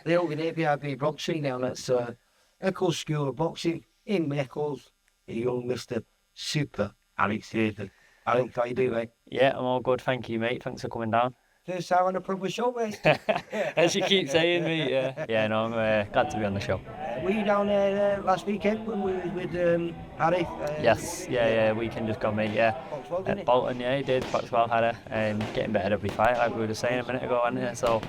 the old ABIB boxing now. That's Eccles School of Boxing in Eccles. Young Mr. Super Alex Hayden. Alex, how you doing, mate? Yeah, I'm all good, thank you, mate. Thanks for coming down. First time on a proper show, mate. As you keep saying, mate. Yeah, no, I'm glad to be on the show. Were you down there last weekend when we were with Harry? Yes, yeah, weekend just gone, mate, yeah. Boxwell, didn't it? Bolton, yeah, he did. Foxwell had getting better every fight, like we were just saying a minute ago, wasn't it? So,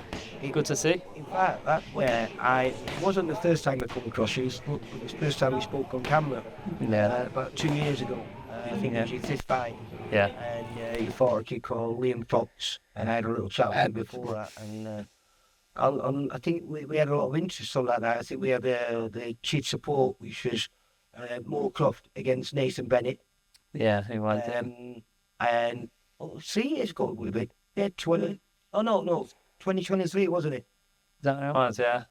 good to see. In fact, that it wasn't the first time I come across you, it was the first time we spoke on camera. Yeah. About 2 years ago. I think it was your fifth fight. Yeah. And you fought a kid called Liam Fox, and I had a little chat with him before that. And I think we had a lot of interest on that night. I think we had the cheat support, which was Moorcroft against Nathan Bennett. Yeah, he was. And 3 years ago, we had 2023, wasn't it? That it was, yeah.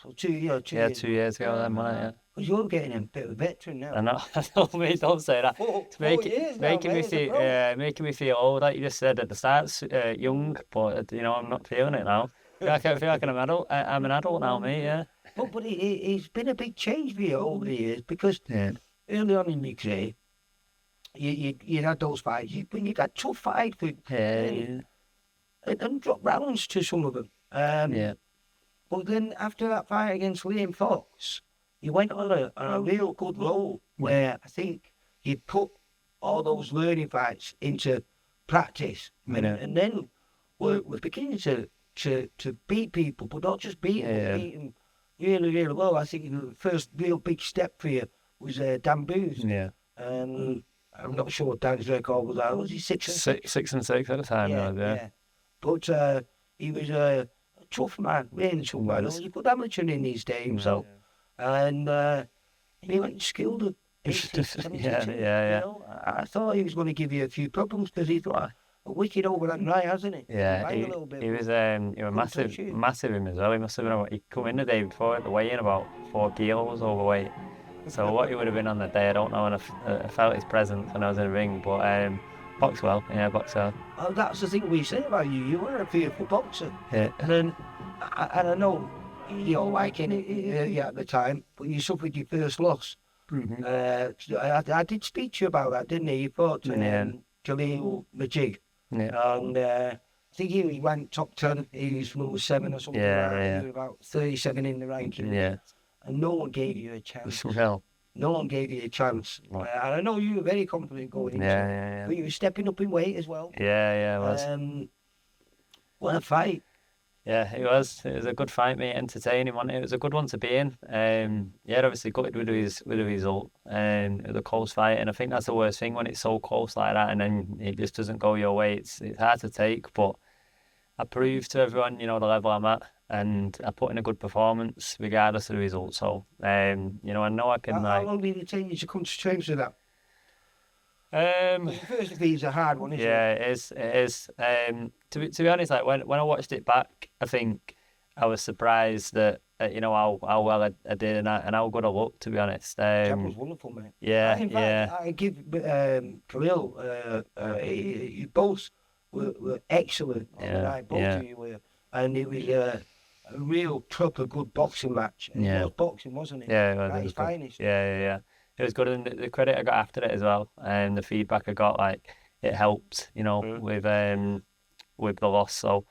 So 2 years. Yeah, 2 years ago then, wasn't it? Yeah. Because you're getting a bit of a veteran now. I know, mate, don't say that. It's making me feel old, like you just said at the start, young, but I'm not feeling it now. I feel like I'm an adult now, mate, yeah. But it's been a big change for you over the years, because early on in your career, you had those fights, you had tough fights and drop rounds to some of them. But then after that fight against Liam Fox, you went on a real good roll where I think you put all those learning fights into practice, and then we're beginning to beat people, but not just beat them, beat them really, really well. I think the first real big step for you was Dan Booth. Yeah. I'm not sure what Dan's record was. Was he 6 and 6? 6 and 6 at the time, yeah. But he was a tough man, really tough man. You put amateur in these days, so. And he went and skilled him. Yeah. I thought he was going to give you a few problems because he's got a wicked overhand right, hasn't he? Yeah, he was massive him as well. He must have been. He come in the day before at the weigh-in about 4 kilos overweight. So what he would have been on the day, I don't know. And I felt his presence when I was in the ring. But Boxwell. Oh, that's the thing we say about you. You were a fearful boxer. Yeah. And I know you're liking it at the time, but you suffered your first loss. Mm-hmm. I did speak to you about that, didn't he? You fought Jaleel Majid. Yeah. And I think he went top 10. He was number 7 or something. He was about 37 in the ranking. Yeah. And no one gave you a chance. Well. No one gave you a chance. And I know you were very confident going into it. But you were stepping up in weight as well. Yeah, it was. What a fight. Yeah, it was. It was a good fight, mate. Entertaining one. It was a good one to be in. Obviously gutted with the result. It was a close fight, and I think that's the worst thing when it's so close like that, and then it just doesn't go your way. It's hard to take, but I proved to everyone, the level I'm at, and I put in a good performance regardless of the result. So, I know I can. How long did it take you to come to terms with that? The first of these is a hard one, isn't it? Yeah, it is. To be honest, like when I watched it back, I think I was surprised that how well I did and how good I looked. To be honest, that was wonderful, mate. Yeah, in fact, I give Khalil. You both were excellent on the night. Both of you were, and it was a real proper good boxing match. It was boxing, wasn't it? Yeah, it was. At its finest. Yeah. It was good, and the credit I got after it as well, and the feedback I got, it helped, with the loss. So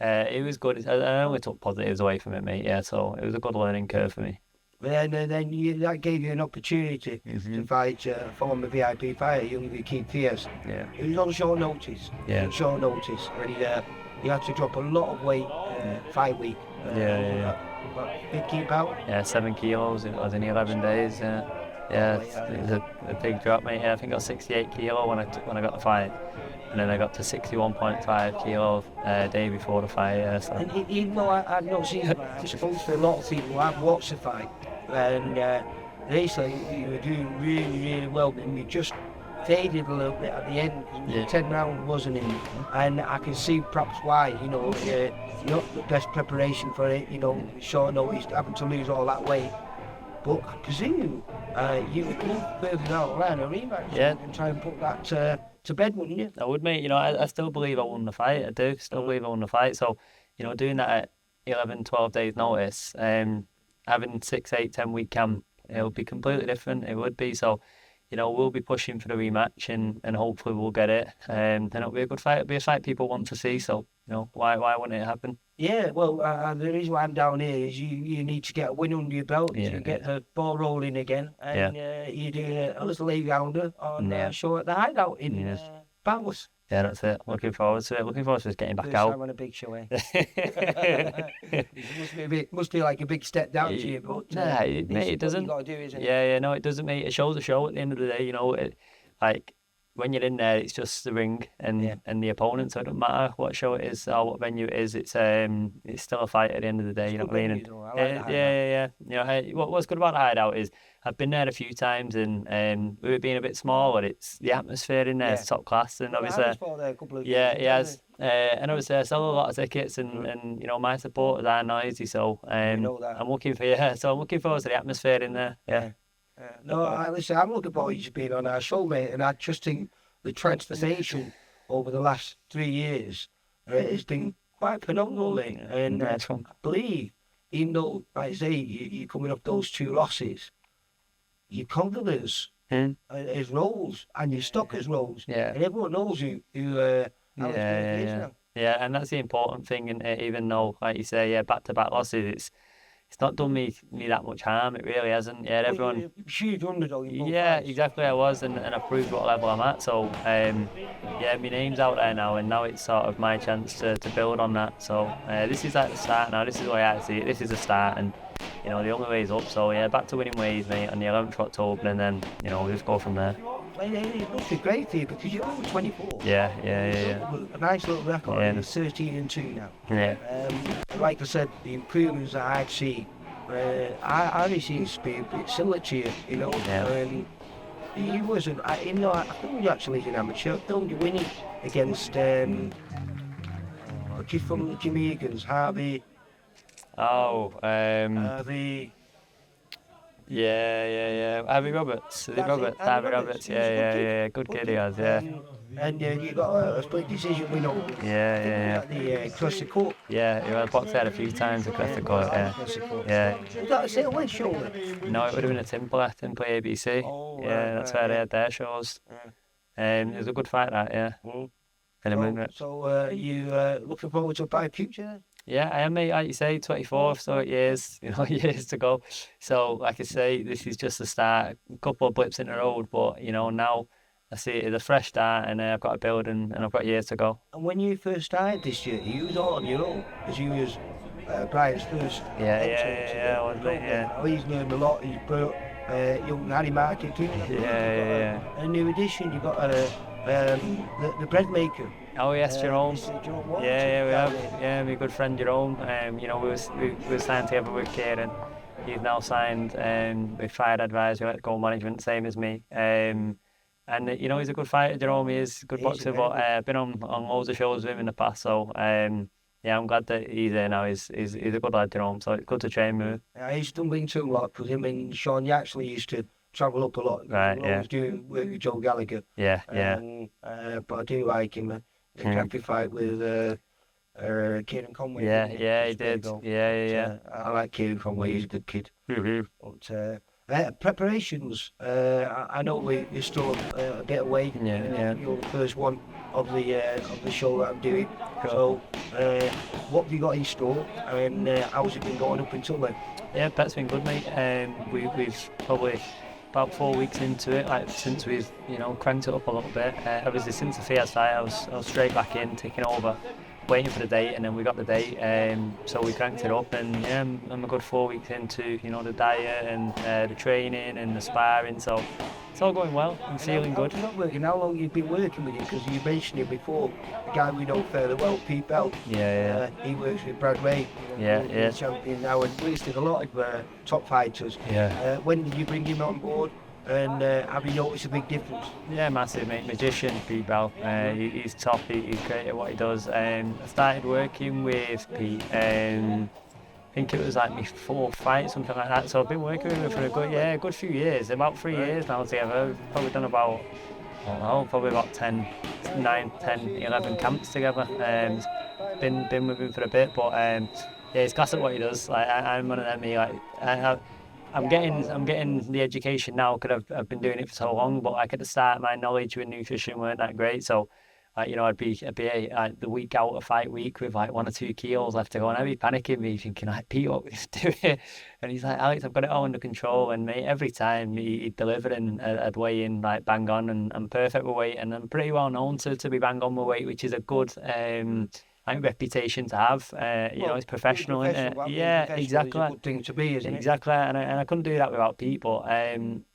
it was good. I only took positives away from it, mate. Yeah, so it was a good learning curve for me. And then that gave you an opportunity to fight a former VIP fighter, younger Keith Pierce. Yeah. It was on short notice. And you had to drop a lot of weight fight week. About 15 pounds? Yeah, 7 kilos. It was in 11 days. Yeah, it was a big drop, mate. Yeah, I think I got 68 kilo when I got the fight, and then I got to 61.5 kilo day before the fight. Yeah, so. And even though I've not seen it, I'm supposed to a lot of people I've watched the fight, and they say you were doing really, really well, and you just faded a little bit at the end. The 10 round wasn't in, and I can see perhaps why. Not the best preparation for it. Short notice, having to lose all that weight. But I presume you would move further down the line a rematch and try and put that to bed, wouldn't you? I would, mate. I still believe I won the fight. I do still believe I won the fight. So, doing that 11, 12 days notice, having 6, 8, 10 week camp, it'll be completely different. It would be. So, we'll be pushing for the rematch and hopefully we'll get it. Then it'll be a good fight. It'll be a fight people want to see. So, why wouldn't it happen? Yeah, well, the reason why I'm down here is you need to get a win under your belt to get the ball rolling again. And you do a little eight-rounder on show at the Hideout in Farnworth. Yeah, that's it. Looking forward to it. Looking forward to us getting back out. First time on a big show, eh? It must be like a big step down to you, but nah, mate, it doesn't. You got to do, isn't it? Yeah, no, it doesn't, mate. It shows a show at the end of the day. Like when you're in there, it's just the ring and the opponent. So it doesn't matter what show it is or what venue it is. It's still a fight at the end of the day. You know what I mean? Yeah. What's good about the Hideout is I've been there a few times, and with it being a bit smaller, it's the atmosphere in there is top class, and obviously, he has. And obviously, I sell a lot of tickets, and my supporters are noisy, so I'm looking forward to the atmosphere in there. Yeah. No, listen, I'm looking forward to being on our show, mate, and I just think the transformation over the last 3 years has been quite phenomenal, mate. And I believe, even though, like I say, you're coming off those 2 losses, your confidence is rose and your stock is rose. Yeah. And everyone knows who Alex Murphy is now. Yeah, and that's the important thing. And even though, like you say, back-to-back losses, it's not done me that much harm. It really hasn't. Yeah, everyone. Huge underdog. Yeah, exactly. I was, and I proved what level I'm at. So, my name's out there now, and now it's sort of my chance to build on that. So, this is like the start now. This is the way I see it. This is the start, and the only way is up. So, back to winning ways, mate, on the 11th of October, and then we'll just go from there. It must be great for you because you're only 24. Yeah. A nice little record. Yeah. You're 13-2 now. Yeah. Like I said, the improvements that I've seen, I seems to be a bit similar to you, Yeah. He wasn't, I think you actually an amateur. Don't you winning against just from the Jamaicans, Harvey. Harvey. Yeah. Harvey Roberts. Harvey Roberts. Yeah. Good kid he has, yeah. And you got a split decision win over. Yeah. The Classic Cup. Yeah, he was boxed out a few times at Classic Cup, yeah. Was that a sit-away shoulder? No, it would have been a Timper ABC. That's where they had their shows. It was a good fight, that, yeah. So you looking forward to a bright future? Yeah, I am, mate. Like you say, 24, so years to go. So, like I say, this is just the start. A couple of blips in the road, but now I see it as a fresh start, and I've got to build, and I've got years to go. And when you first started this year, you was all on your own, because you was Brian's first. Yeah, wasn't it? Yeah. He's learned a lot. He's brought young Harry Martin too. Yeah. A new addition. You got the bread maker. Oh yes, Jerome. Yeah, we have. Yeah, Yeah, my good friend Jerome. We were signed together with Kieran. He's now signed with Fire Advisory, Let Go Management, same as me. And he's a good fighter. Jerome is a good boxer, but I've been on loads of shows with him in the past. So I'm glad that he's there now. He's a good lad, Jerome. So it's good to train with him. I used to bring to a lot because him and Sean actually used to travel up a lot. Right, yeah. I was doing work with Joe Gallagher. Yeah. But I do like him. The happy fight with Kieran Conway. Yeah, he did. Yeah. I like Kieran Conway. He's a good kid. Mm-hmm. But preparations. I know we're still a bit away. Yeah. You're the first one of the show that I'm doing. Cool. So, what have you got in store? And how's it been going up until then? Yeah, that's been good, mate. We've probably about 4 weeks into it, like since we've cranked it up a little bit. Obviously since the Fiat fight, I was straight back in, taking over, waiting for the date, and then we got the date. So we cranked it up, and I'm a good 4 weeks into the diet and the training and the sparring. So it's all going well. I'm feeling good. How long you've been working with him? Because you mentioned it before. The guy we know fairly well, Pete Bell. Yeah. He works with Brad Ray. Yeah. He's champion now and listed a lot of top fighters. Yeah. When did you bring him on board? And have you noticed a big difference? Yeah, massive, mate. Magician, Pete Bell. He's top. He's great at what he does. I started working with Pete. I think it was like my 4th fight, something like that. So I've been working with him for a good few years. About 3 years now together. We've probably done about, probably about 9, 10, 11 camps together. Been with him for a bit, but yeah, it's class at what he does. Like I'm one of them. I'm getting the education now because I've been doing it for so long. But like at the start, my knowledge with nutrition weren't that great. So, I'd be the week out of fight week with like 1 or 2 kilos left to go, and I'd be panicking, me thinking, like, Pete, what we do it? And he's like, Alex, I've got it all under control. And mate, every time he'd deliver, and I'd weigh in like bang on, and I'm perfect with weight, and I'm pretty well known to be bang on with weight, which is a good reputation to have. It's professional, isn't it? Yeah, exactly. It's a good thing to be, isn't it? Exactly, and I couldn't do that without people.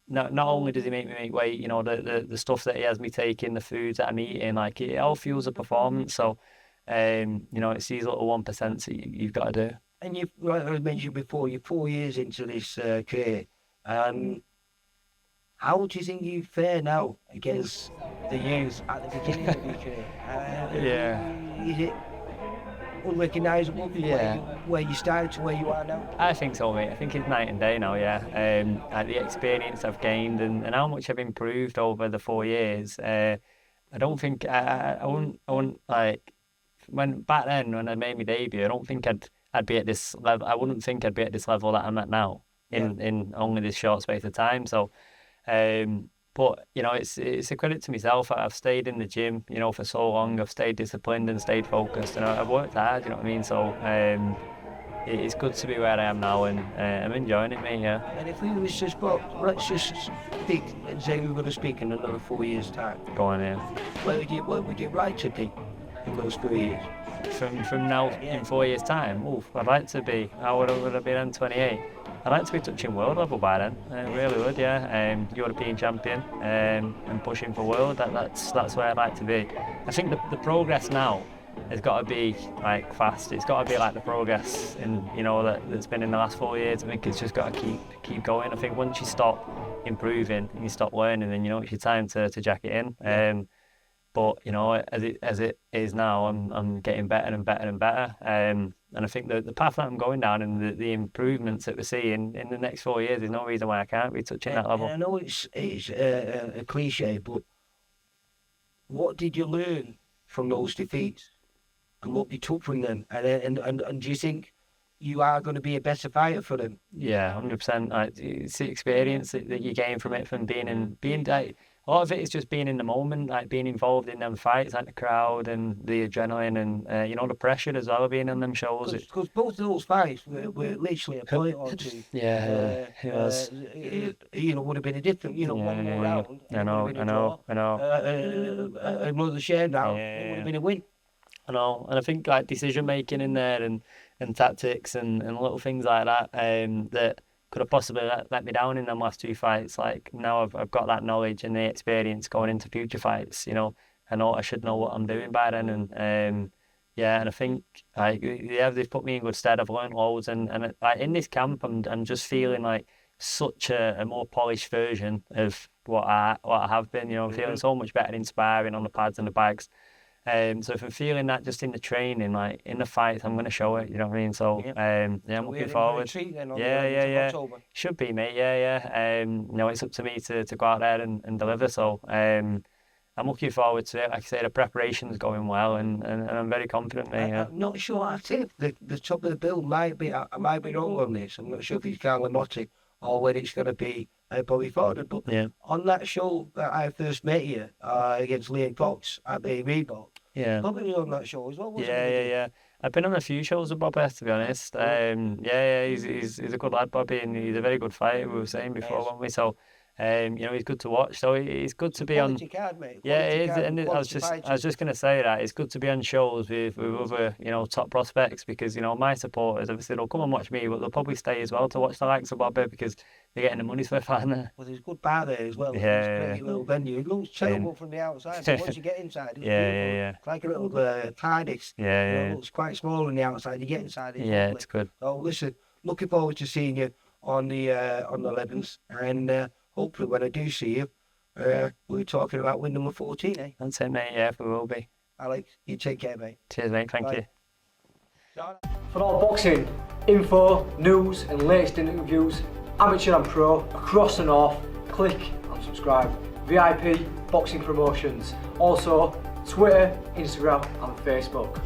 Not only does he make me make weight, the stuff that he has me taking, the foods that I'm eating, like it all fuels the performance. So, it's these little 1% that you've got to do. And you've, like I mentioned before, you're 4 years into this career. How do you think you fare now against the youth at the beginning of your career? Yeah. Is it unrecognisable where you started to where you are now? I think so, mate. I think it's night and day now, yeah. The experience I've gained and how much I've improved over the 4 years. I don't think I wouldn't like back then when I made my debut. I don't think I'd be at this level. I wouldn't think I'd be at this level that I'm at now in only this short space of time. So, but it's a credit to myself. I've stayed in the gym, for so long. I've stayed disciplined and stayed focused, and I've worked hard. You know what I mean? So it's good to be where I am now, and I'm enjoying it, mate. Yeah. And if we was just let's just speak and say we were going to speak in another 4 years' time. Go on, yeah. What would you like to be in those 4 years? From now in 4 years' time, I'd like to be. How would I be then? 28. I'd like to be touching world level by then. I really would, yeah. European champion, and pushing for world. That's where I'd like to be. I think the progress now has got to be like fast. It's got to be like the progress that's been in the last 4 years. I think it's just got to keep going. I think once you stop improving and you stop learning, then it's your time to jack it in. But as it is now, I'm getting better and better and better. And I think the path that I'm going down and the improvements that we're seeing in the next 4 years, there's no reason why I can't be touching that level. I know it's a cliche, but what did you learn from those defeats, and what you took from them? And do you think you are going to be a better fighter for them? Yeah, 100%. Like, it's the experience that you gain from it, from being like. A lot of it is just being in the moment, like being involved in them fights, like the crowd and the adrenaline and the pressure as well of being on them shows. Because both of those fights were literally a point or two. Yeah, it was. Would have been a different, one more round. I know. Another share round, it would have been a win. I know, and I think like decision making in there and tactics and little things like that that could have possibly let me down in them last 2 fights. Like now I've got that knowledge and the experience going into future fights. I should know what I'm doing by then, and I think they've put me in good stead. I've learned loads, and like in this camp, I'm just feeling like such a more polished version of what I have been. I'm feeling so much better in sparring on the pads and the bags. So if I'm feeling that just in the training, like in the fights, I'm going to show it. You know what I mean? So I'm looking forward. Should be, mate. Yeah. It's up to me to go out there and deliver. So I'm looking forward to it. Like I say, the preparation's going well, and I'm very confident, mate. I'm not sure. I think the top of the bill might be. I might be wrong on this. I'm not sure if it's Carl Lamotti or whether it's going to be Bobby Ford. But on that show that I first met you against Liam Fox at the Reebok, Bobby was on that show as well, wasn't he? Yeah. I've been on a few shows with Bobby, to be honest. He's a good lad, Bobby, and he's a very good fighter. We were saying before, weren't we? So, he's good to watch. So it's good to be on. Card, mate. Yeah, it is. And I was just going to say that it's good to be on shows with other top prospects, because my supporters obviously they'll come and watch me, but they'll probably stay as well to watch the likes of Bobby, because they're getting the money's worth out there. Well, there's a good bar there as well. Yeah, it's a great little venue. It looks terrible from the outside, so once you get inside, it's It's like a little TARDIS. It looks quite small on the outside. You get inside, it's lovely. It's good. So listen, looking forward to seeing you on the 11th, and hopefully when I do see you, we're talking about win number 14, eh? That's it, mate. Yeah, we will be. Alex, you take care, mate. Cheers, mate. Thank you. For all boxing info, news and latest interviews, amateur and pro, across the north, click and subscribe. VIP Boxing Promotions. Also, Twitter, Instagram and Facebook.